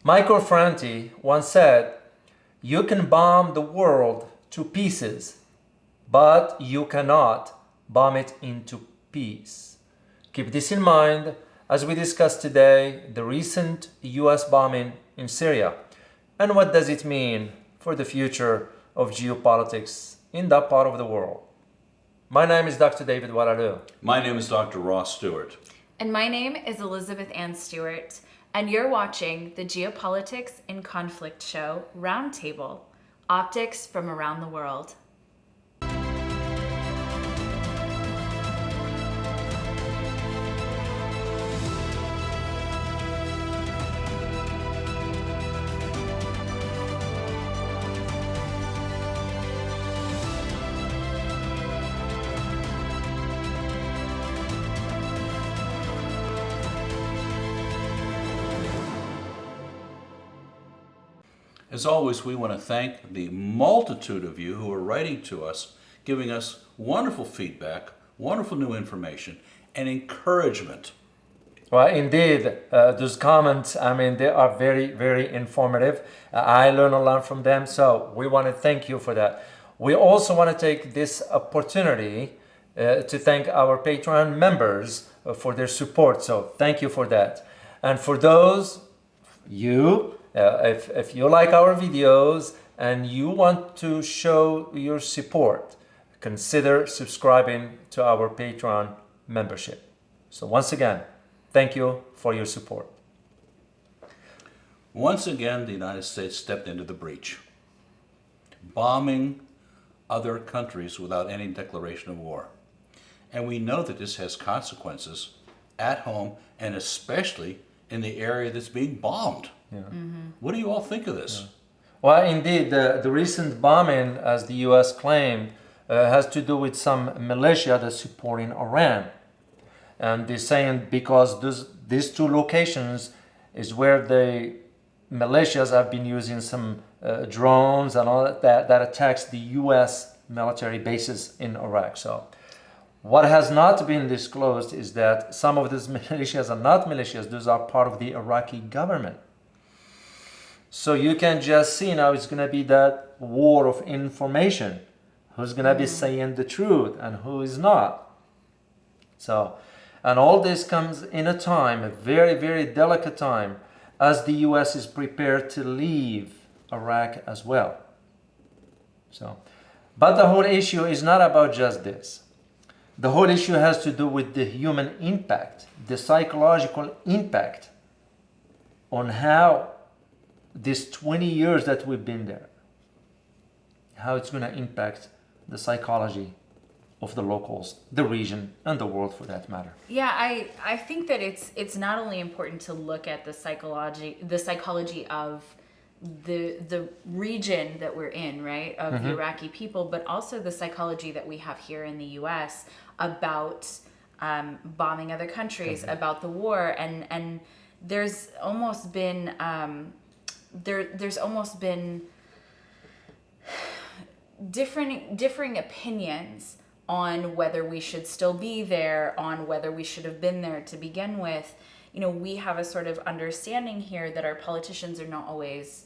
Michael Franti once said, "You can bomb the world to pieces, but you cannot bomb it into peace." Keep this in mind as we discuss today the recent US bombing in Syria and what does it mean for the future of geopolitics in that part of the world. My name is Dr. David Walaloo. My name is Dr. Ross Stewart. And my name is Elizabeth Ann Stewart, and you're watching the Geopolitics in Conflict show, Roundtable, Optics from Around the World. As always, we want to thank the multitude of you who are writing to us, giving us wonderful feedback, wonderful new information, and encouragement. Well, indeed, those comments, they are very, very informative. I learn a lot from them, so we want to thank you for that. We also want to take this opportunity to thank our Patreon members for their support, so thank you for that. And for those, if you like our videos and you want to show your support, consider subscribing to our Patreon membership. So once again, thank you for your support. Once again, the United States stepped into the breach, bombing other countries without any declaration of war. And we know that this has consequences at home and especially in the area that's being bombed. Yeah. Mm-hmm. What do you all think of this? Yeah. Well, indeed, the recent bombing, as the U.S. claimed, has to do with some militia that's supporting Iran. And they're saying because these two locations is where the militias have been using some drones and all that attacks the U.S. military bases in Iraq. So what has not been disclosed is that some of these militias are not militias. Those are part of the Iraqi government. So you can just see now it's going to be that war of information. Who's going to be saying the truth and who is not. So, and all this comes in a time, a very, very delicate time, as the U.S. is prepared to leave Iraq as well. So, but the whole issue is not about just this. The whole issue has to do with the human impact, the psychological impact on how this 20 years that we've been there, how it's going to impact the psychology of the locals, the region, and the world for that matter. Yeah, I think that it's not only important to look at the psychology of the region that we're in, right, of the Iraqi people, but also the psychology that we have here in the U.S. about bombing other countries, about the war, and there's almost been differing opinions on whether we should still be there, on whether we should have been there to begin with. You know, we have a sort of understanding here that our politicians are not always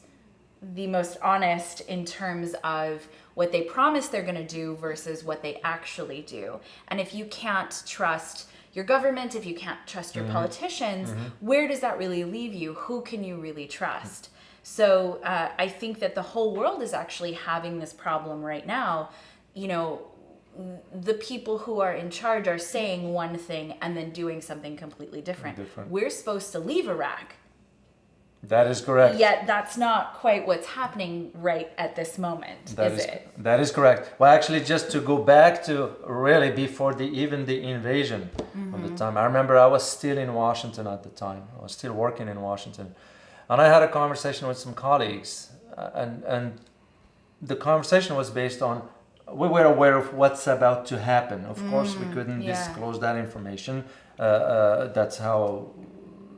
the most honest in terms of what they promise they're going to do versus what they actually do. And if you can't trust your government, if you can't trust your politicians, where does that really leave you? Who can you really trust? So I think that the whole world is actually having this problem right now. You know, the people who are in charge are saying one thing and then doing something completely different. We're supposed to leave Iraq. That is correct. Yet that's not quite what's happening right at this moment, is it? That is correct. Well, actually, just to go back to really before even the invasion of the time, I remember I was still in Washington at the time. I was still working in Washington. And I had a conversation with some colleagues, and the conversation was based on, we were aware of what's about to happen. Of course, we couldn't disclose that information. That's how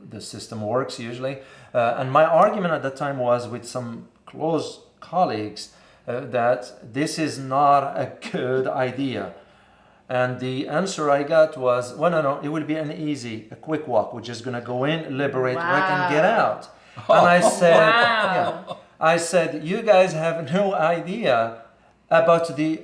the system works usually. And my argument at that time was with some close colleagues that this is not a good idea. And the answer I got was, well, no, it will be a quick walk. We're just going to go in, liberate Iraq, and get out. And I said, Wow. I said, you guys have no idea about the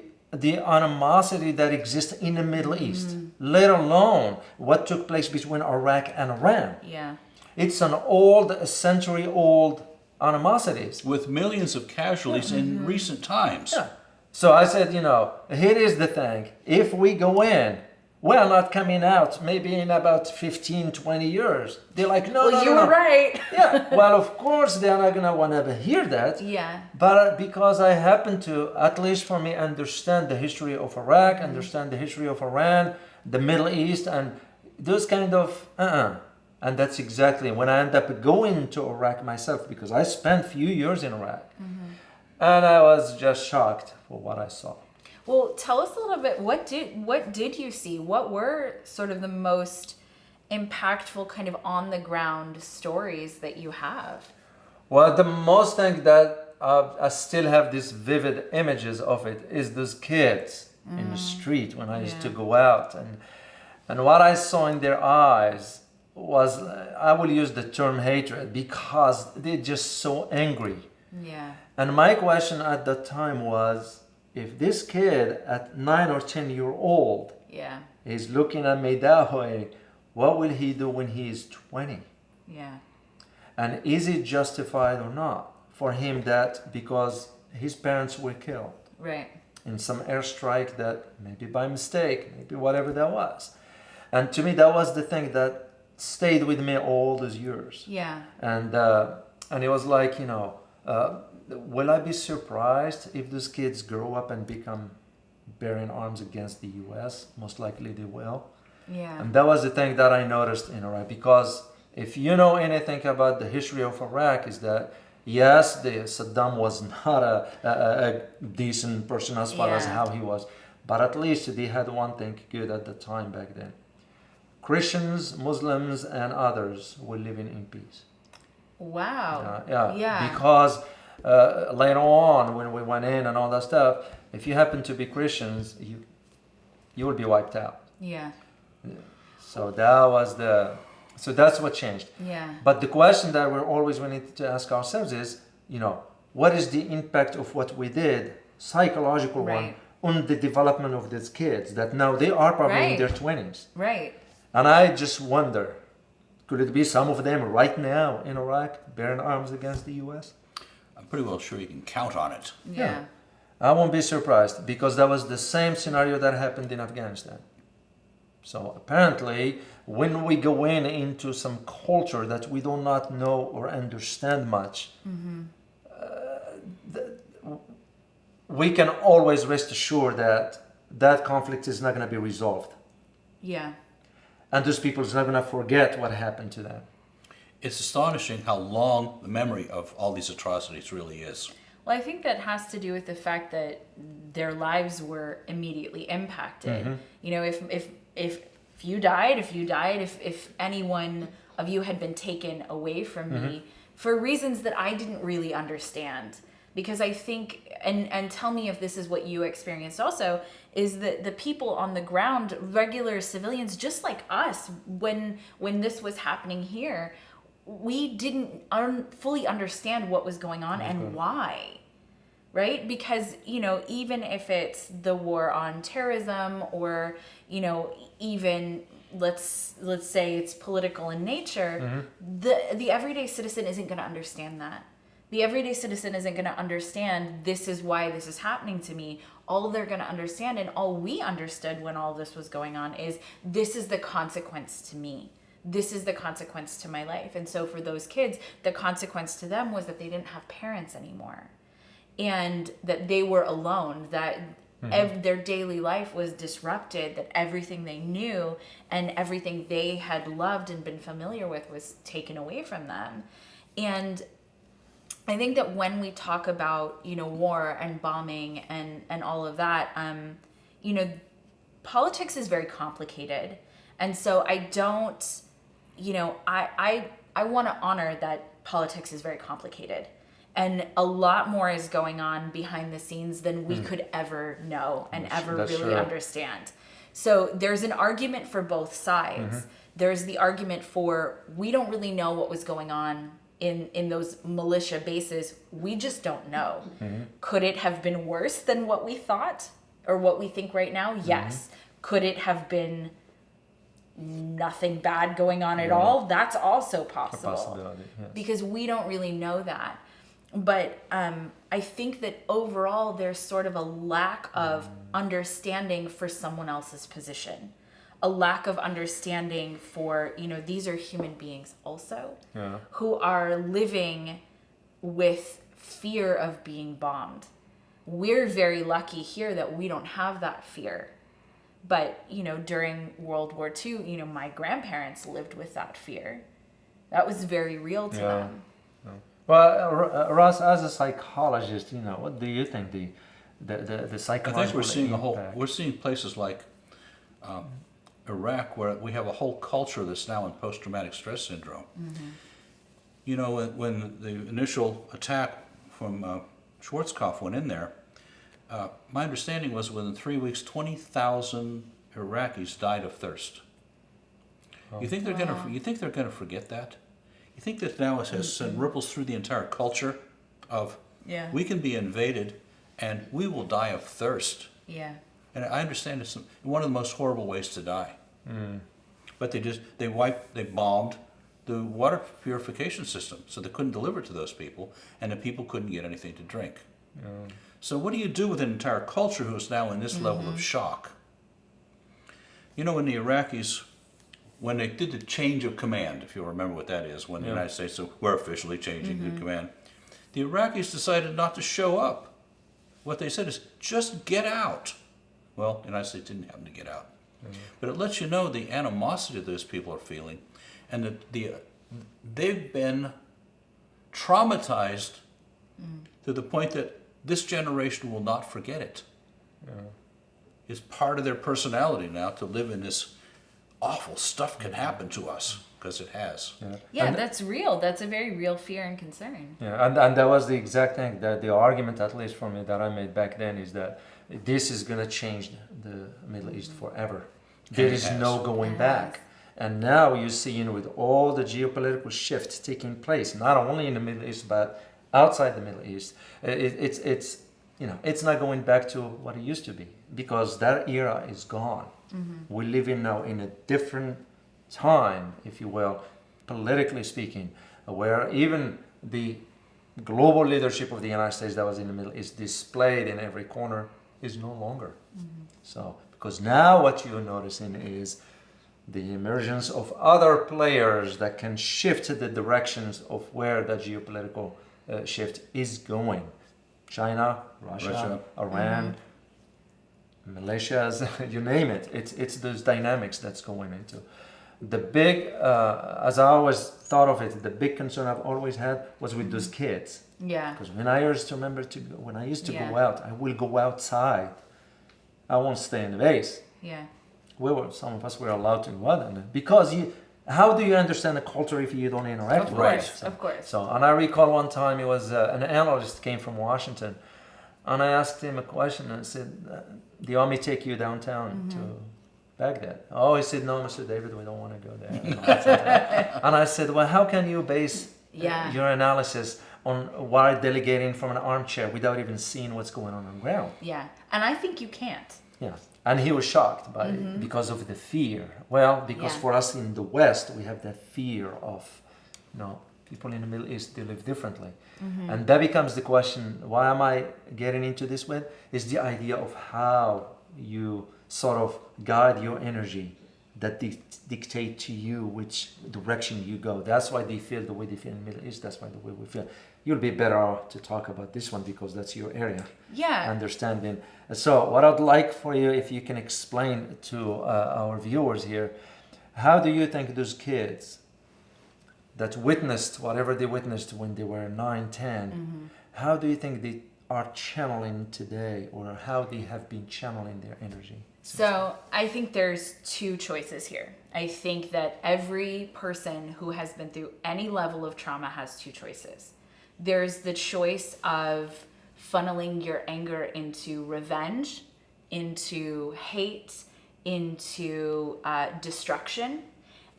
animosity that exists in the Middle East, let alone what took place between Iraq and Iran. Yeah. It's an old, a century-old animosities. With millions of casualties in recent times. Yeah. So I said, here is the thing. If we go in, we're not coming out maybe in about 15, 20 years. They're like, no, Well, no, you no, were no. right. Yeah, well, of course, they're not going to want to hear that. Yeah. But because I happen to, at least for me, understand the history of Iraq, understand the history of Iran, the Middle East, and those kind of, And that's exactly when I end up going to Iraq myself, because I spent a few years in Iraq. And I was just shocked for what I saw. Well, tell us a little bit. What did you see? What were sort of the most impactful kind of on the ground stories that you have? Well, the most thing that I still have these vivid images of it is those kids in the street when I used to go out, and what I saw in their eyes was, I will use the term hatred, because they're just so angry. Yeah. And my question at that time was, if this kid at 9 or 10 year old Yeah. is looking at me that way, what will he do when he is 20? Yeah. And is it justified or not for him that because his parents were killed Right. in some airstrike that maybe by mistake, maybe whatever that was. And to me, that was the thing that stayed with me all those years. Yeah. And it was like, will I be surprised if those kids grow up and become bearing arms against the U.S.? Most likely they will. Yeah. And that was the thing that I noticed in Iraq, because if you know anything about the history of Iraq, is that yes, Saddam was not a decent person as far as Yeah. how he was, but at least they had one thing good at the time back then. Christians, Muslims, and others were living in peace. Wow. Yeah. Because later on, when we went in and all that stuff, if you happen to be Christians, you will be wiped out. Yeah. So that's what changed. Yeah. But the question that we need to ask ourselves is, what is the impact of what we did, psychological Right. one, on the development of these kids that now they are probably in Right. their 20s. Right. And I just wonder, could it be some of them right now in Iraq bearing arms against the U.S.? I'm pretty well sure you can count on it. Yeah. I won't be surprised, because that was the same scenario that happened in Afghanistan. So apparently, when we go into some culture that we do not know or understand much, we can always rest assured that conflict is not going to be resolved. Yeah. And those people are not going to forget what happened to them. It's astonishing how long the memory of all these atrocities really is. Well, I think that has to do with the fact that their lives were immediately impacted. If you died, if any one of you had been taken away from me for reasons that I didn't really understand, because I think, and tell me if this is what you experienced also, is that the people on the ground, regular civilians just like us, when this was happening here, we didn't fully understand what was going on and why. Right? Because, even if it's the war on terrorism, or, even let's say it's political in nature, the everyday citizen isn't going to understand that. The everyday citizen isn't going to understand, this is why this is happening to me. All they're going to understand, and all we understood when all this was going on, is this is the consequence to me. This is the consequence to my life. And so for those kids, the consequence to them was that they didn't have parents anymore. And that they were alone, that their daily life was disrupted, that everything they knew and everything they had loved and been familiar with was taken away from them. And I think that when we talk about, war and bombing and all of that, politics is very complicated. And so I don't, I want to honor that politics is very complicated. And a lot more is going on behind the scenes than we could ever know and ever That's really true. understand. So there's an argument for both sides. There's the argument for, we don't really know what was going on, in those militia bases, we just don't know. Could it have been worse than what we thought or what we think right now? Yes. Could it have been nothing bad going on at all? That's also possible. A possibility, yes. Because we don't really know that. But I think that overall there's sort of a lack of understanding for someone else's position. A lack of understanding for, these are human beings also who are living with fear of being bombed. We're very lucky here that we don't have that fear. But, during World War II, my grandparents lived with that fear. That was very real to them. Yeah. Well, Ross, as a psychologist, what do you think the psychological I think impact? we're seeing places like Iraq, where we have a whole culture that's now in post-traumatic stress syndrome. When the initial attack from Schwarzkopf went in there, my understanding was within 3 weeks, 20,000 Iraqis died of thirst. You think they're gonna forget that? You think that now it has sent ripples through the entire culture of we can be invaded and we will die of thirst. Yeah. And I understand it's one of the most horrible ways to die. But they bombed the water purification system, so they couldn't deliver to those people, and the people couldn't get anything to drink. So what do you do with an entire culture who is now in this level of shock? When the Iraqis, when they did the change of command, if you'll remember what that is, when the United States said, we're officially changing the command, the Iraqis decided not to show up. What they said is, just get out. Well, the United States didn't happen to get out. But it lets you know the animosity those people are feeling, and that they've been traumatized to the point that this generation will not forget it. It's part of their personality now to live in this awful stuff can happen to us, because it has. Yeah, that's real. That's a very real fear and concern. Yeah, and that was the exact thing, that the argument, at least for me, that I made back then, is that this is going to change the Middle East forever. There is no going back. And now you see, with all the geopolitical shifts taking place, not only in the Middle East, but outside the Middle East, it's not going back to what it used to be, because that era is gone. We live now in a different time, if you will, politically speaking, where even the global leadership of the United States that was in the Middle East displayed in every corner is no longer. So, because now what you're noticing is the emergence of other players that can shift the directions of where the geopolitical shift is going. China, Russia. Iran, Malaysia, you name it. It's those dynamics that's going into. The big, as I always thought of it, the big concern I've always had was with those kids. Yeah. Because when I used to go out, I will go outside. I won't stay in the base. Yeah. Some of us were allowed to go out, because how do you understand the culture if you don't interact with it? Of course. So, and I recall one time it was an analyst came from Washington, and I asked him a question, and I said, "Do you want me to take you downtown to Baghdad?" Oh, he said, "No, Mr. David, we don't want to go there." And I said, "Well, how can you base your analysis on why delegating from an armchair without even seeing what's going on the ground?" Yeah, and I think you can't. Yeah, and he was shocked by because of the fear. Well, because for us in the West, we have that fear of, people in the Middle East, they live differently. And that becomes the question, why am I getting into this with? Is the idea of how you sort of guide your energy that dictate to you which direction you go. That's why they feel the way they feel in the Middle East. That's why the way we feel. You'll be better off to talk about this one because that's your area. Yeah. Understanding. So what I'd like for you, if you can explain to our viewers here, how do you think those kids that witnessed whatever they witnessed when they were 9, 10, how do you think they are channeling today, or how they have been channeling their energy? So I think there's two choices here. I think that every person who has been through any level of trauma has two choices. There's the choice of funneling your anger into revenge, into hate, into destruction.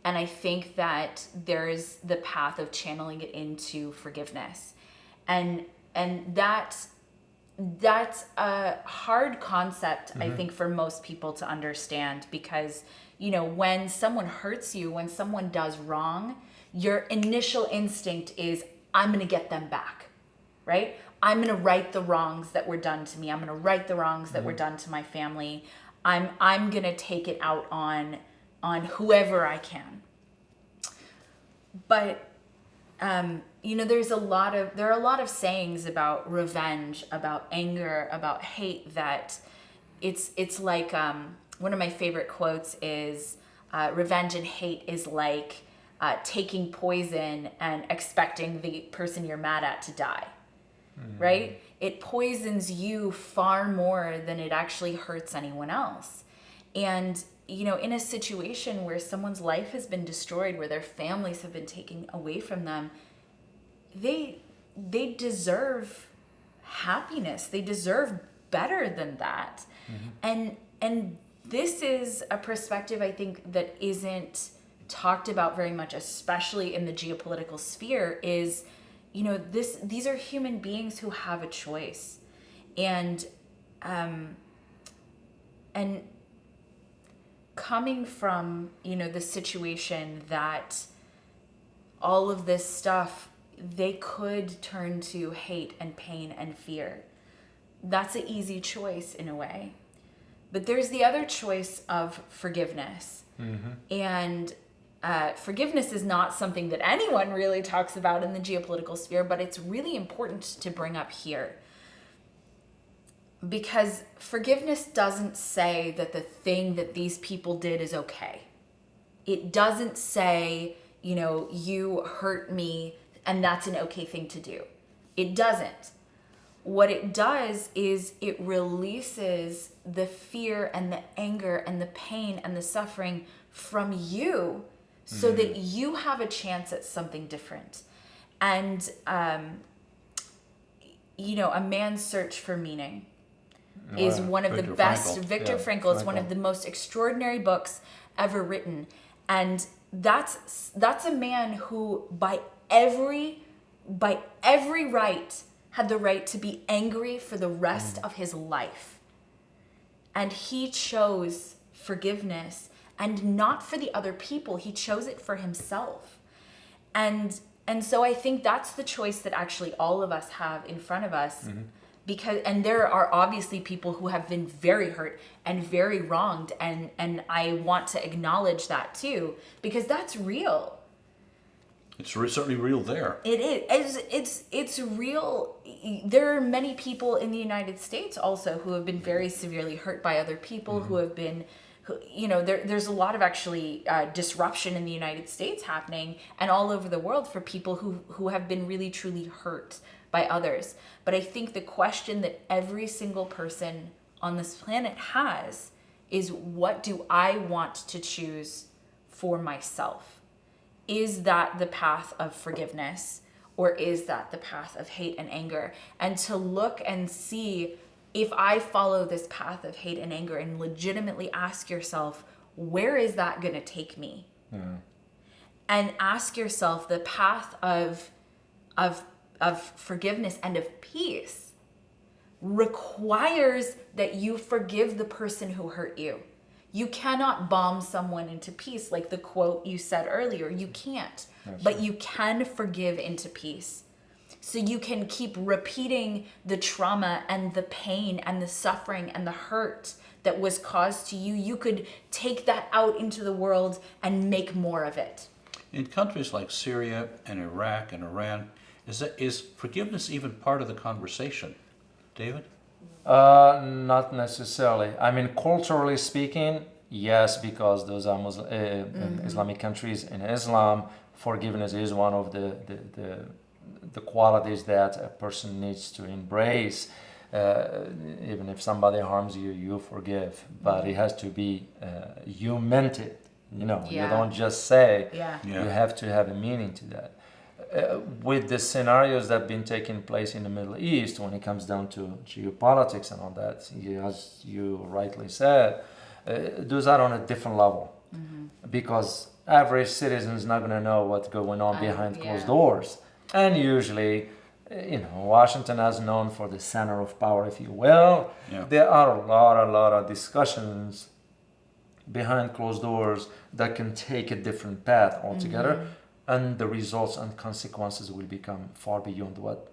And I think that there's the path of channeling it into forgiveness. And that's a hard concept, I think, for most people to understand, because, you know, when someone hurts you, when someone does wrong, your initial instinct is, I'm going to get them back, right? I'm going to right the wrongs that were done to me. I'm going to right the wrongs that were done to my family. I'm going to take it out on whoever I can. But you know, there are a lot of sayings about revenge, about anger, about hate, that it's like, one of my favorite quotes is, revenge and hate is like taking poison and expecting the person you're mad at to die, right? It poisons you far more than it actually hurts anyone else. And, you know, in a situation where someone's life has been destroyed, where their families have been taken away from them, they deserve happiness. They deserve better than that. And this is a perspective, I think, that isn't talked about very much, especially in the geopolitical sphere, is, you know, these are human beings who have a choice. And coming from, you know, the situation that all of this stuff, they could turn to hate and pain and fear. That's an easy choice in a way. But there's the other choice of forgiveness. And forgiveness is not something that anyone really talks about in the geopolitical sphere, but it's really important to bring up here. Because forgiveness doesn't say that the thing that these people did is okay. It doesn't say, you know, you hurt me and that's an okay thing to do. It doesn't. What it does is it releases the fear and the anger and the pain and the suffering from you, so that you have a chance at something different. And, you know, A Man's Search for Meaning is one of the best. Viktor Frankl is one of the most extraordinary books ever written. And that's a man who by every right had the right to be angry for the rest of his life. And he chose forgiveness, and not for the other people. He chose it for himself. And so I think that's the choice that actually all of us have in front of us. And there are obviously people who have been very hurt and very wronged, and I want to acknowledge that too, because that's real. It's certainly real there. It is. It's real. There are many people in the United States also who have been very severely hurt by other people, who have been, you know, there's a lot of actually disruption in the United States happening and all over the world for people who have been really truly hurt by others. But I think the question that every single person on this planet has is, what do I want to choose for myself? Is that the path of forgiveness, or is that the path of hate and anger? And to look and see, if I follow this path of hate and anger, and legitimately ask yourself, where is that going to take me? And ask yourself, the path of forgiveness and of peace requires that you forgive the person who hurt you. You cannot bomb someone into peace, like the quote you said earlier. You can't. But you can forgive into peace. So you can keep repeating the trauma and the pain and the suffering and the hurt that was caused to you. You could take that out into the world and make more of it. In countries like Syria and Iraq and Iran, is forgiveness even part of the conversation? David? Not necessarily. I mean, culturally speaking, yes, because those are Islamic countries. In Islam, forgiveness is one of the qualities that a person needs to embrace. Even if somebody harms you, you forgive. But it has to be, you meant it. You know, you don't just say. You have to have a meaning to that. With the scenarios that have been taking place in the Middle East, when it comes down to geopolitics and all that, as you rightly said, those are on a different level. Because average citizen is not going to know what's going on behind closed doors. And usually, Washington is known for the center of power, if you will. Yeah. There are a lot of discussions behind closed doors that can take a different path altogether, and the results and consequences will become far beyond what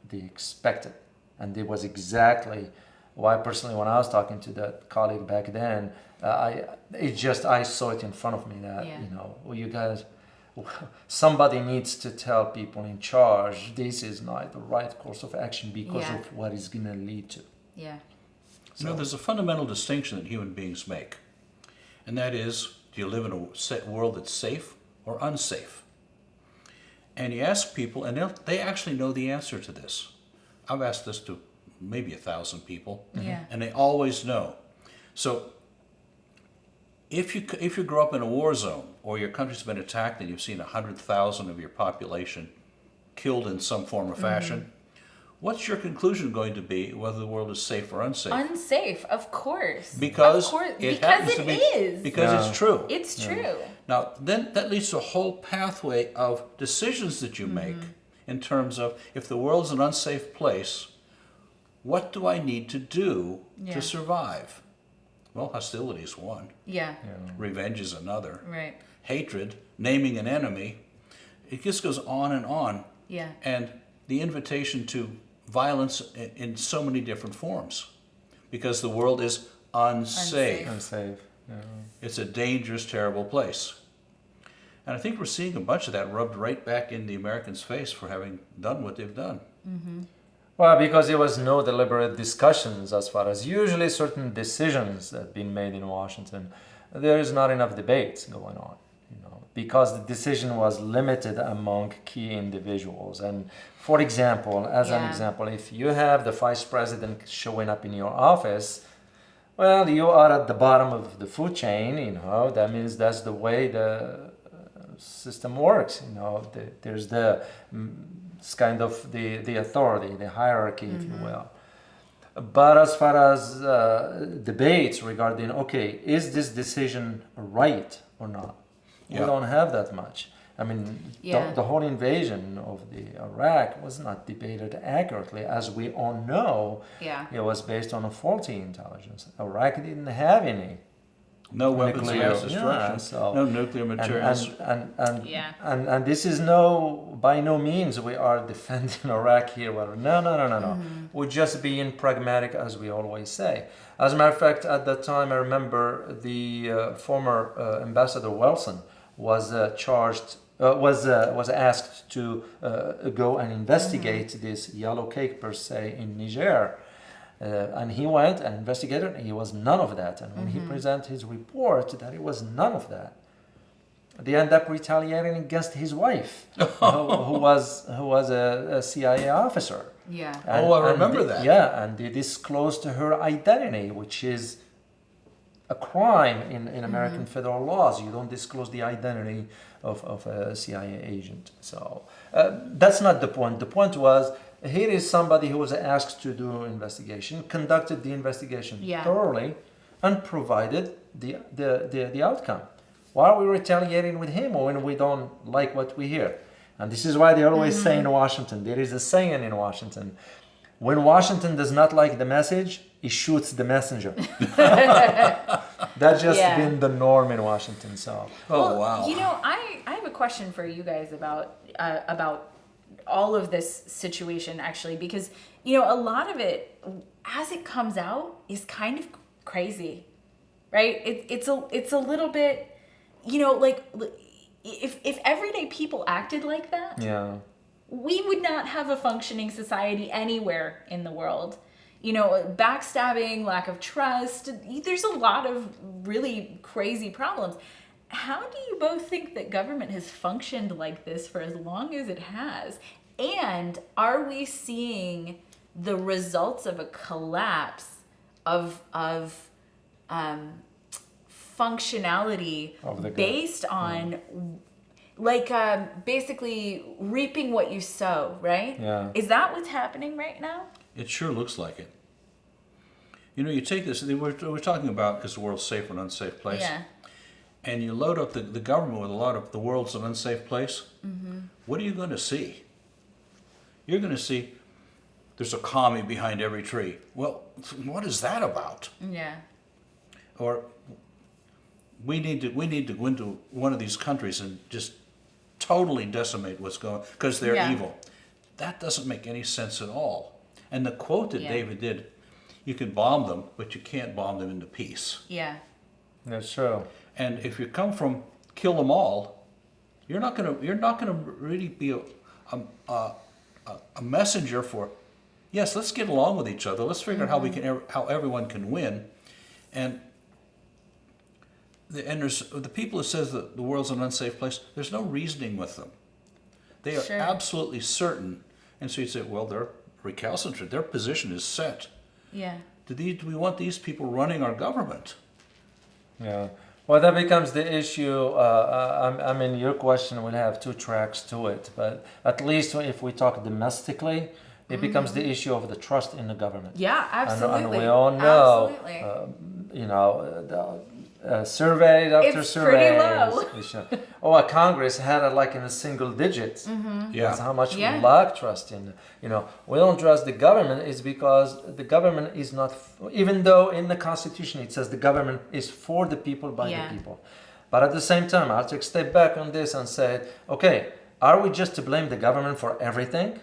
they expected. And it was exactly why, personally, when I was talking to that colleague back then, I saw it in front of me that you guys, somebody needs to tell people in charge this is not the right course of action because of what it's going to lead to. Yeah. So, there's a fundamental distinction that human beings make, and that is, do you live in a world that's safe or unsafe? And you ask people, and they actually know the answer to this. I've asked this to maybe 1,000 people, and they always know. So if you grow up in a war zone, or your country's been attacked and you've seen 100,000 of your population killed in some form or fashion, what's your conclusion going to be whether the world is safe or unsafe? Unsafe, of course. Because because it is. Because it's true. It's true. Now, then that leads to a whole pathway of decisions that you make in terms of, if the world's an unsafe place, what do I need to do to survive? Well, hostility is one. Yeah. Revenge is another. Right. Hatred, naming an enemy, it just goes on and on. Yeah. And the invitation to violence in so many different forms, because the world is unsafe. Unsafe. Yeah. It's a dangerous, terrible place. And I think we're seeing a bunch of that rubbed right back in the Americans' face for having done what they've done. Well, because there was no deliberate discussions as far as usually certain decisions that have been made in Washington. There is not enough debates going on, because the decision was limited among key individuals. And for example, if you have the vice president showing up in your office, well, you are at the bottom of the food chain, that means that's the way the system works. There's it's kind of the authority, the hierarchy, if you will. But as far as debates regarding, is this decision right or not? We don't have that much. I mean, the whole invasion of the Iraq was not debated accurately. As we all know, it was based on a faulty intelligence. Iraq didn't have any. No weapons of mass destruction, no nuclear materials. And this is by no means we are defending Iraq here. No. We're just being pragmatic, as we always say. As a matter of fact, at that time, I remember the former Ambassador Wilson was asked to go and investigate this yellow cake per se in Niger. And he went and investigated, and he was none of that. And when he presented his report that it was none of that, they ended up retaliating against his wife, who was a CIA officer. Yeah. I remember that. Yeah, and they disclosed her identity, which is a crime in American federal laws. You don't disclose the identity of a CIA agent. So that's not the point. The point was, here is somebody who was asked to do an investigation, conducted the investigation thoroughly, and provided the outcome. Why are we retaliating with him when we don't like what we hear? And this is why they always say in Washington, there is a saying in Washington, when Washington does not like the message, he shoots the messenger. That's just been the norm in Washington. So. Wow. I have a question for you guys about all of this situation, actually, because a lot of it, as it comes out, is kind of crazy, right? It's a little bit, like if everyday people acted like that, we would not have a functioning society anywhere in the world. Backstabbing, lack of trust, there's a lot of really crazy problems. How do you both think that government has functioned like this for as long as it has? And are we seeing the results of a collapse of functionality based on basically reaping what you sow, right? Yeah. Is that what's happening right now? It sure looks like it. You take this, we're talking about, is the world safe or an unsafe place? Yeah. and you load up the government with a lot of the world's an unsafe place, what are you going to see? You're going to see there's a commie behind every tree. Well, what is that about? Yeah. Or we need to go into one of these countries and just totally decimate what's going, because they're Yeah. evil. That doesn't make any sense at all. And the quote that Yeah. David did, you can bomb them, but you can't bomb them into peace. Yeah. That's true. And if you come from kill them all, you're not gonna really be a messenger for, yes, let's get along with each other. Let's figure out how everyone can win. And there's the people who says that the world's an unsafe place. There's no reasoning with them. They are Sure. absolutely certain. And so you say, well, they're recalcitrant. Their position is set. Yeah. Do we want these people running our government? Yeah. Well, that becomes the issue. I mean, your question will have two tracks to it, but at least if we talk domestically, it becomes the issue of the trust in the government. Yeah, absolutely. And we all know, Absolutely. survey after It's survey. pretty low. A Congress had it like in a single digits. Yeah. That's how much Yeah. we lack trust in. We don't trust the government is because the government is not, even though in the Constitution it says the government is for the people, by Yeah. the people. But at the same time, I'll take a step back on this and say, okay, are we just to blame the government for everything?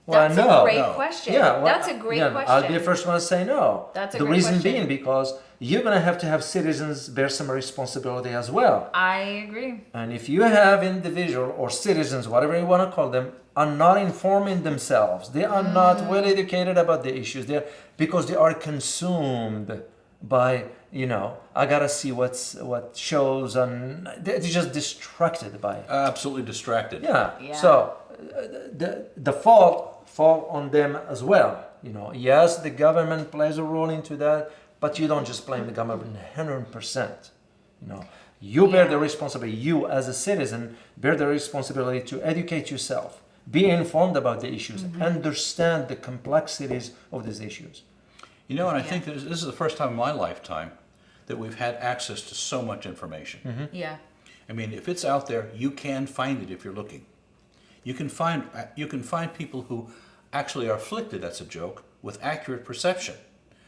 Well, That's no. a great no. question. Yeah, well, That's a great question. I'll be the first one to say no. That's a the great reason question. being because you're going to have citizens bear some responsibility as well. I agree. And if you have individual or citizens, whatever you want to call them, are not informing themselves, they are not well educated about the issues, because they are consumed by, I gotta see what shows, and they're just distracted by it. Absolutely distracted. Yeah. Yeah. So the fault fall on them as well. Yes, the government plays a role into that, but you don't just blame the government 100%. You bear the responsibility. You as a citizen bear the responsibility to educate yourself, be informed about the issues, understand the complexities of these issues. And I Yeah. think this is the first time in my lifetime that we've had access to so much information. Yeah. I mean, if it's out there, you can find it if you're looking. You can find people who actually are afflicted, that's a joke, with accurate perception.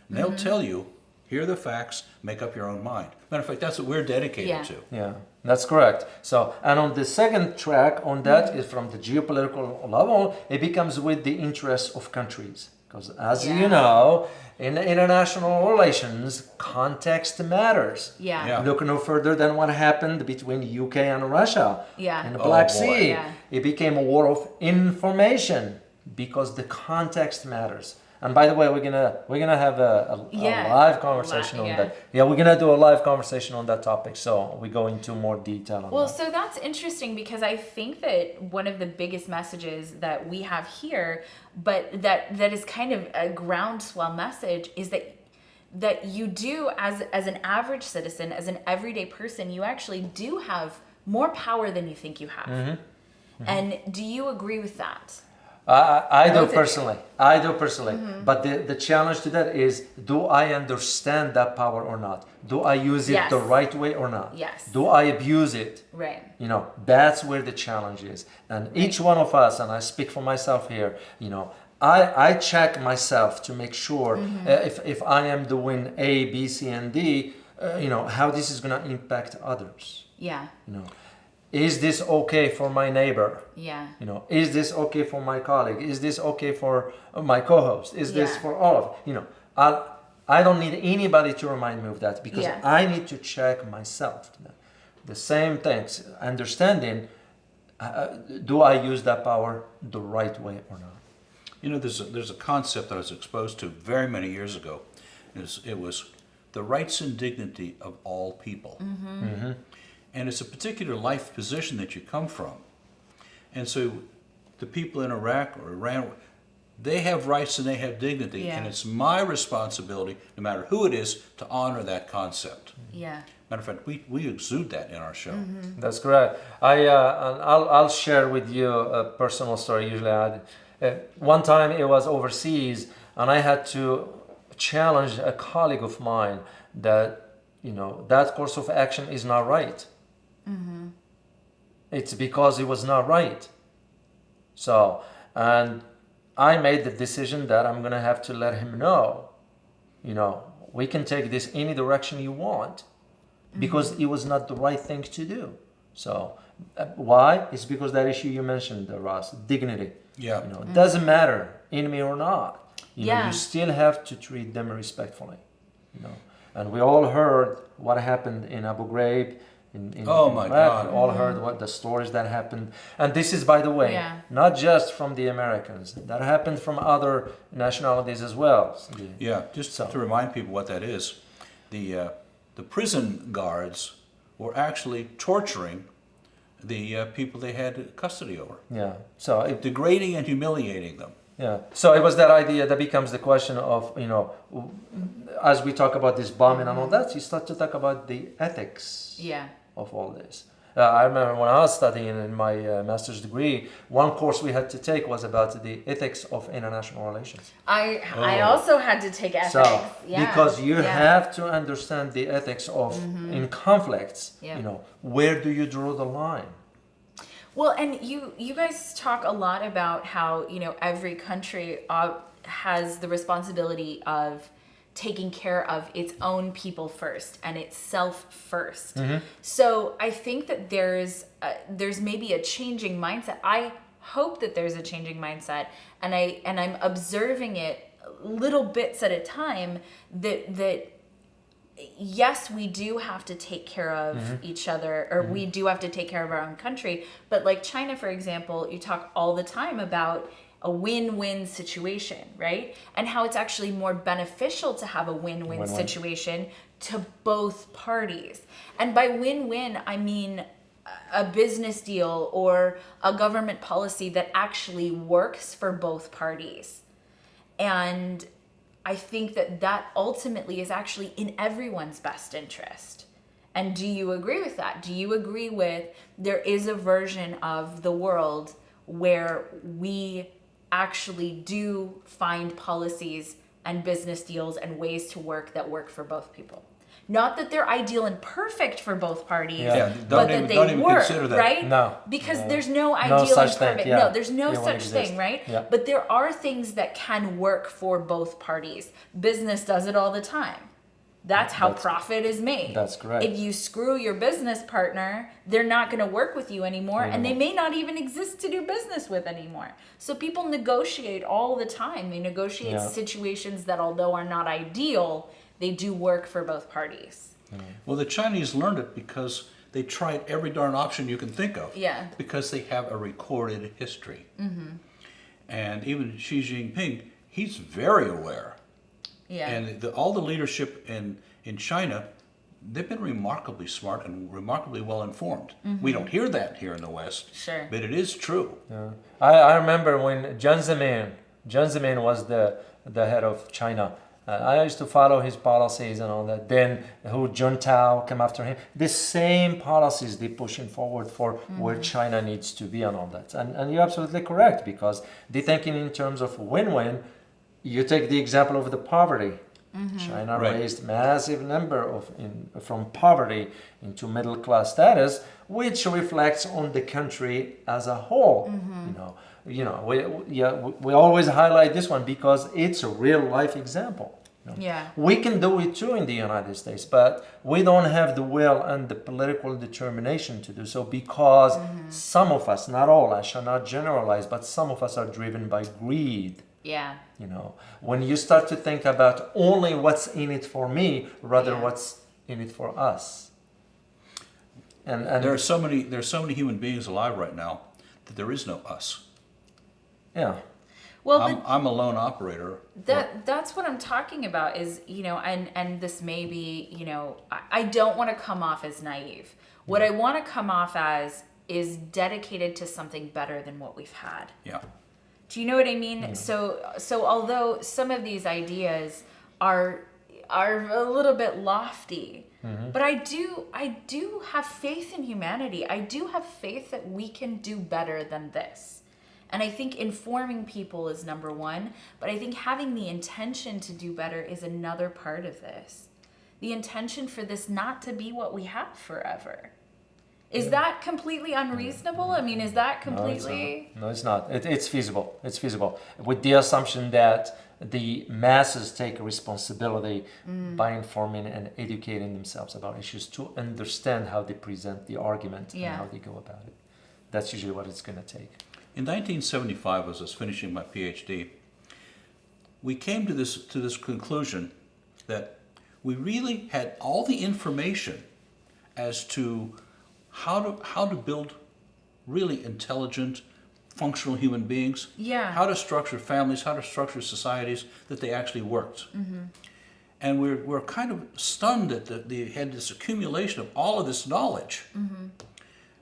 And they'll tell you, here are the facts, make up your own mind. Matter of fact, that's what we're dedicated Yeah. to. Yeah, that's correct. So, and on the second track on that is from the geopolitical level, it becomes with the interests of countries. Because as Yeah. you know, in international relations, context matters. Yeah. Yeah. Look no further than what happened between UK and Russia Yeah. in the Oh, Black boy. Sea. Yeah. It became a war of information because the context matters. And by the way, we're gonna have a Yeah. live conversation on Yeah. that. Yeah, we're gonna do a live conversation on that topic, so we go into more detail on Well, that. so that's interesting because I think that one of the biggest messages that we have here, but that is kind of a groundswell message, is that you do as an average citizen, as an everyday person, you actually do have more power than you think you have. And do you agree with that? I do Both of you. personally. But the challenge to that is, do I understand that power or not? Do I use it Yes. the right way or not? Yes. Do I abuse it? Right. That's where the challenge is. And each one of us, and I speak for myself here, I check myself to make sure if I am doing A, B, C, and D, how this is going to impact others. Yeah. Is this okay for my neighbor? Yeah. Is this okay for my colleague? Is this okay for my co-host? Is this Yeah. for all of I don't need anybody to remind me of that, because Yeah. I need to check myself. The same things, understanding, do I use that power the right way or not? There's a concept that I was exposed to very many years ago. It was the rights and dignity of all people. And it's a particular life position that you come from. And so the people in Iraq or Iran, they have rights and they have dignity. Yeah. And it's my responsibility, no matter who it is, to honor that concept. Yeah. Matter of fact, we exude that in our show. That's correct. I'll share with you a personal story. Usually, one time it was overseas, and I had to challenge a colleague of mine that that course of action is not right. It's because it was not right. So, and I made the decision that I'm gonna have to let him know, we can take this any direction you want, because it was not the right thing to do. So, why? It's because that issue you mentioned, Ross, dignity. Yeah. It doesn't matter, enemy or not. Yeah. You still have to treat them respectfully. And we all heard what happened in Abu Ghraib. Oh my God. We all heard what the stories that happened. And this is, by the way, not just from the Americans. That happened from other nationalities as well. Yeah, just to remind people what that is, the prison guards were actually torturing the people they had custody over. Yeah. So degrading and humiliating them. Yeah. So it was that idea that becomes the question of, as we talk about this bombing and all that, you start to talk about the ethics of all this. I remember when I was studying in my master's degree, one course we had to take was about the ethics of international relations. I also had to take ethics. So, because you have to understand the ethics of in conflicts, where do you draw the line? Well, and you guys talk a lot about how, every country has the responsibility of taking care of its own people first and itself first. So I think that there's maybe a changing mindset. I hope that there's a changing mindset, and I'm observing it little bits at a time that yes, we do have to take care of each other, or we do have to take care of our own country. But like China, for example, you talk all the time about a win-win situation, right? And how it's actually more beneficial to have a win-win situation to both parties. And by win-win, I mean a business deal or a government policy that actually works for both parties. And I think that ultimately is actually in everyone's best interest. And do you agree with that? Do you agree with there is a version of the world where we actually do find policies and business deals and ways to work that work for both people? Not that they're ideal and perfect for both parties, but that they work, right? No. Because there's no ideal and perfect. No, there's no such thing, right? Yeah. But there are things that can work for both parties. Business does it all the time. That's how profit is made. That's correct. If you screw your business partner, they're not going to work with you anymore, and they may not even exist to do business with anymore. So people negotiate all the time. They negotiate situations that, although are not ideal, they do work for both parties. Well, the Chinese learned it because they tried every darn option you can think of. Yeah. Because they have a recorded history. And even Xi Jinping, he's very aware. Yeah. And all the leadership in China, they've been remarkably smart and remarkably well informed. We don't hear that here in the West. Sure. But it is true. Yeah. I remember when Jiang Zemin was the head of China. I used to follow his policies and all that. Then Jun Tao came after him. The same policies they pushing forward for where China needs to be and all that. And you're absolutely correct, because they're thinking in terms of win-win. You take the example of the poverty. China raised massive number from poverty into middle class status, which reflects on the country as a whole. We always highlight this one because it's a real life example. Yeah. We can do it too in the United States, but we don't have the will and the political determination to do so, because some of us, not all, I shall not generalize, but some of us are driven by greed. Yeah. When you start to think about only what's in it for me rather what's in it for us. And there's so many human beings alive right now that there is no us. Yeah. Well, I'm a lone operator. That's what I'm talking about is, and this may be, I don't want to come off as naive. What I want to come off as is dedicated to something better than what we've had. Yeah. Do you know what I mean? Yeah. So although some of these ideas are a little bit lofty, but I do have faith in humanity. I do have faith that we can do better than this. And I think informing people is number one, but I think having the intention to do better is another part of this. The intention for this not to be what we have forever. Is that completely unreasonable? I mean, is that No, completely... No, it's not. It's feasible. It's feasible. With the assumption that the masses take responsibility by informing and educating themselves about issues to understand how they present the argument and how they go about it. That's usually what it's going to take. In 1975, as I was finishing my PhD, we came to this conclusion that we really had all the information as to how to build really intelligent, functional human beings, how to structure families, how to structure societies, that they actually worked. And we're kind of stunned that they had this accumulation of all of this knowledge.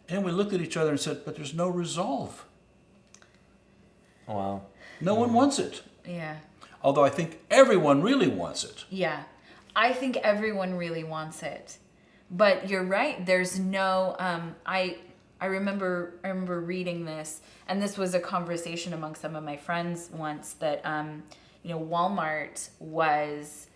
And we looked at each other and said, but there's no resolve. Wow. No one wants it. Yeah. Although I think everyone really wants it. Yeah. I think everyone really wants it. But you're right. There's no. I remember reading this, and this was a conversation among some of my friends once that Walmart was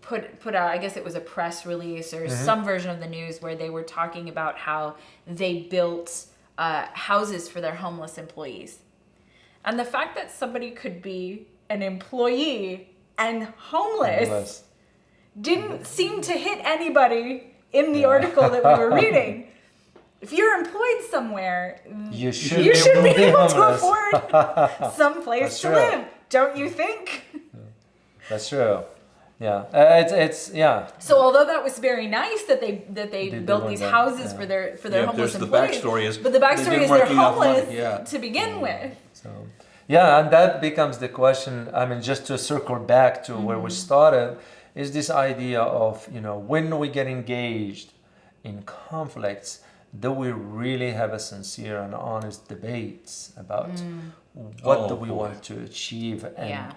put out. I guess it was a press release or some version of the news where they were talking about how they built houses for their homeless employees, and the fact that somebody could be an employee and homeless. Didn't seem to hit anybody in the article that we were reading. If you're employed somewhere, you should be able to afford some place to live, don't you think? That's true. Yeah, it's yeah. So although that was very nice that they built these houses for their homeless employees, but the backstory is they're homeless to begin with. So. Yeah, and that becomes the question. I mean, just to circle back to where we started, is this idea of, when we get engaged in conflicts, do we really have a sincere and honest debates about what do we want to achieve and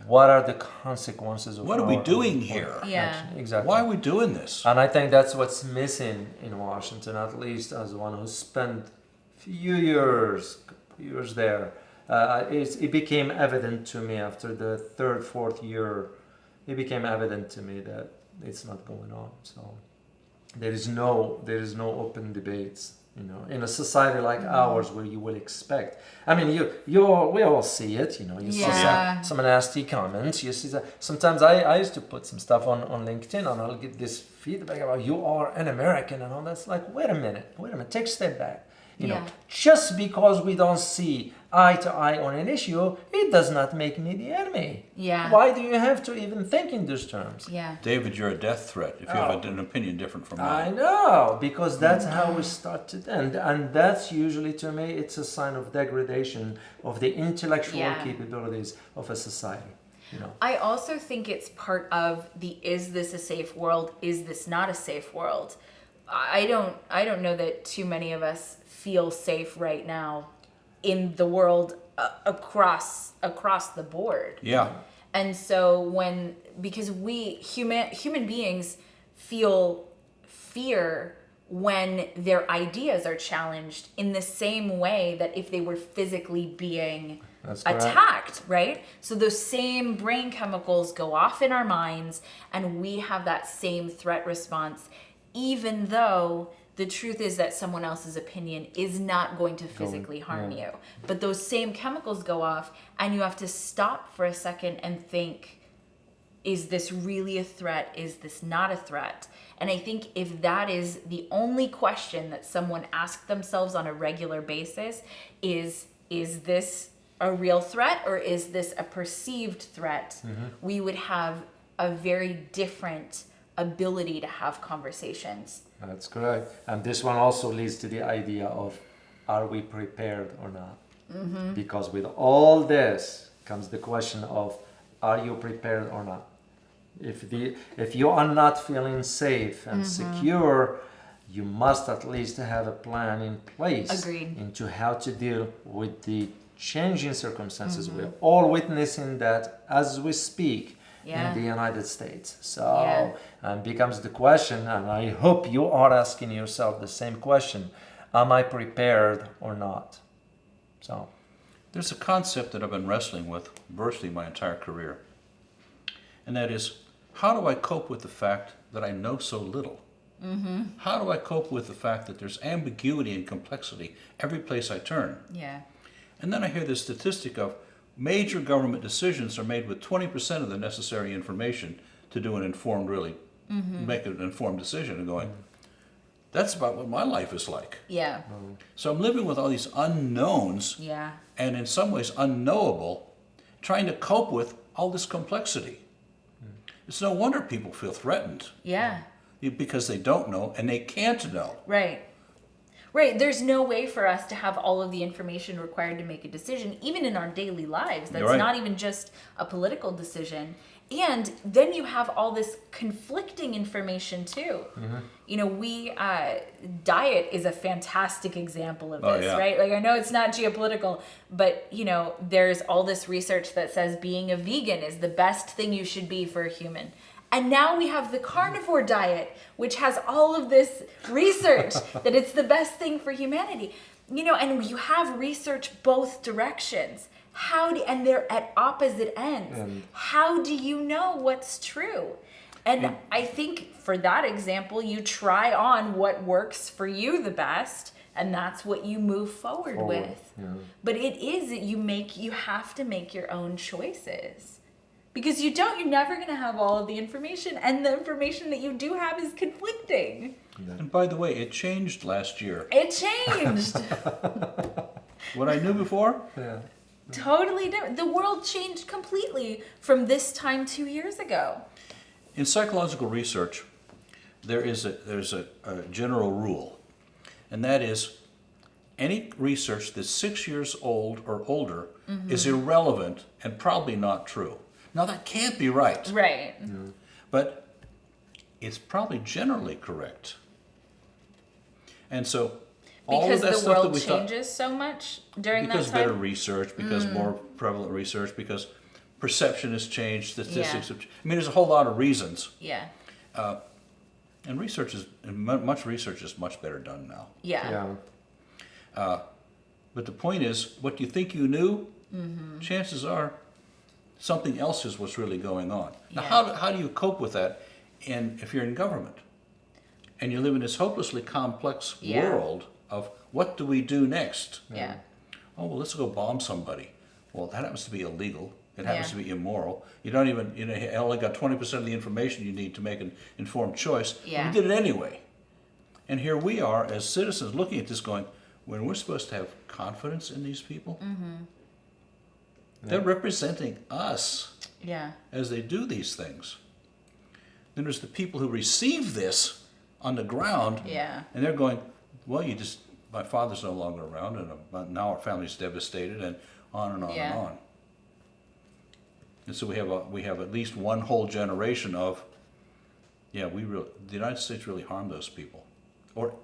what are the consequences of what are we doing here? Action? Exactly. Why are we doing this? And I think that's what's missing in Washington, at least as one who spent a few years there. It became evident to me after the third, fourth year. It became evident to me that it's not going on. So there is no open debates, in a society like ours where you will expect. I mean, we all see it, you see some nasty comments. You see that. Sometimes I used to put some stuff on LinkedIn and I'll get this feedback about you are an American and all that's like, wait a minute, take a step back. Just because we don't see eye to eye on an issue, it does not make me the enemy. Yeah. Why do you have to even think in those terms? Yeah. David, you're a death threat if you have an opinion different from mine. I know, because that's how we start to end. And that's usually, to me, it's a sign of degradation of the intellectual capabilities of a society. I also think it's part of the, is this a safe world? Is this not a safe world? I don't know that too many of us feel safe right now in the world across the board. Yeah. And so because we human beings feel fear when their ideas are challenged in the same way that if they were physically being attacked, right? So those same brain chemicals go off in our minds and we have that same threat response, even though the truth is that someone else's opinion is not going to physically harm you. But those same chemicals go off and you have to stop for a second and think, is this really a threat? Is this not a threat? And I think if that is the only question that someone asks themselves on a regular basis, is this a real threat or is this a perceived threat? We would have a very different ability to have conversations. That's correct. And this one also leads to the idea of, are we prepared or not? Because with all this comes the question of, are you prepared or not? If you are not feeling safe and secure, you must at least have a plan in place into how to deal with the changing circumstances. We're all witnessing that as we speak in the United States. So becomes the question, and I hope you are asking yourself the same question, am I prepared or not? So there's a concept that I've been wrestling with virtually my entire career, and that is, how do I cope with the fact that I know so little? How do I cope with the fact that there's ambiguity and complexity every place I turn? Yeah. And then I hear this statistic of major government decisions are made with 20% of the necessary information to do an informed, make an informed decision, and going, that's about what my life is like. Yeah. So I'm living with all these unknowns Yeah. and in some ways unknowable, trying to cope with all this complexity. It's no wonder people feel threatened Yeah. because they don't know and they can't know. Right. Right. There's no way for us to have all of the information required to make a decision, even in our daily lives. That's You're right. not even just a political decision. And then you have all this conflicting information too. You know, diet is a fantastic example of Oh, this, yeah. right? Like, I know it's not geopolitical, but you know, there's all this research that says being a vegan is the best thing you should be for a human. And now we have the carnivore diet, which has all of this research that it's the best thing for humanity. You know, and you have research both directions. And they're at opposite ends. How do you know what's true? And I think for that example, you try on what works for you the best, and that's what you move forward with. Yeah. But you have to make your own choices. Because you're never going to have all of the information, and the information that you do have is conflicting. And by the way, it changed last year. It changed. What I knew before, Yeah. Totally different. The world changed completely from this time 2 years ago. in psychological research, there's a general rule, and that is any research that's 6 years old or older is irrelevant and probably not true. Now that can't be right, Right. but it's probably generally correct. And so all Because of that the stuff that world we thought, changes so much during because that better time. research, because more prevalent research, because perception has changed, statistics Yeah. have, I mean, there's a whole lot of reasons. Yeah. And much research is much better done now. Yeah. Yeah. But the point is, what you think you knew, chances are something else is what's really going on. Now, Yeah. how do you cope with that if you're in government? And you live in this hopelessly complex Yeah. world of what do we do next? Yeah. Oh, well, let's go bomb somebody. Well, that happens to be illegal. It happens Yeah. to be immoral. You don't even, you only got 20% of the information you need to make an informed choice. But Yeah. you did it anyway. And here we are as citizens looking at this going, when we're supposed to have confidence in these people, they're representing us Yeah. as they do these things. Then there's the people who receive this on the ground, Yeah. and they're going, well, my father's no longer around, and now our family's devastated, and on and on Yeah. and on. And so we have at least one whole generation of, the United States really harmed those people, or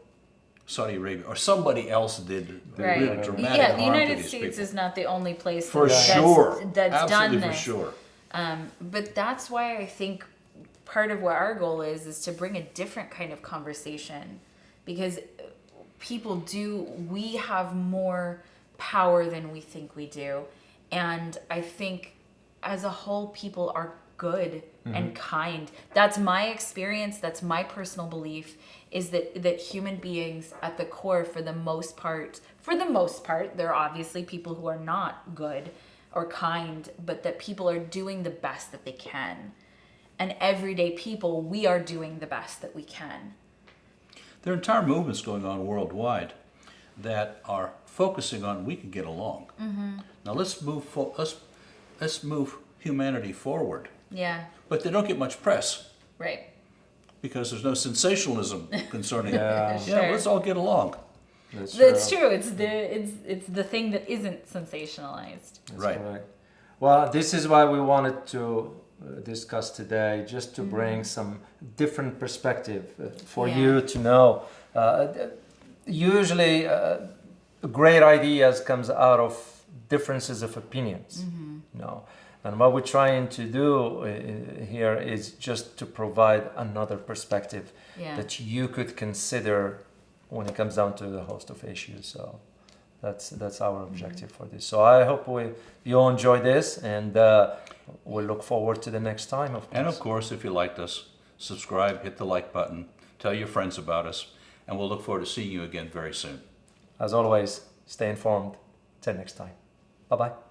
Saudi Arabia, or somebody else did Right. really dramatic Yeah, the harm to United these States people. is not the only place For that's, sure, that's absolutely done for this. sure. But that's why I think part of what our goal is to bring a different kind of conversation, because we have more power than we think we do. And I think as a whole, people are good and kind. That's my experience. That's my personal belief, is that human beings at the core, for the most part, there are obviously people who are not good or kind, but that people are doing the best that they can. And everyday people, we are doing the best that we can. There are entire movements going on worldwide that are focusing on we can get along. Now let's move humanity forward. Yeah, But they don't get much press right. because there's no sensationalism concerning Yeah. it. Sure. Yeah, let's all get along. That's true. It's the thing that isn't sensationalized. That's Right. correct. Well, this is why we wanted to discuss today, just to bring some different perspective for Yeah. you to know. Usually, great ideas comes out of differences of opinions. You know, and what we're trying to do here is just to provide another perspective Yeah. that you could consider when it comes down to the host of issues. So that's our objective for this. So I hope you all enjoy this, and we'll look forward to the next time, of course. And of course, if you liked us, subscribe, hit the like button, tell your friends about us, and we'll look forward to seeing you again very soon. As always, stay informed. Till next time. Bye-bye.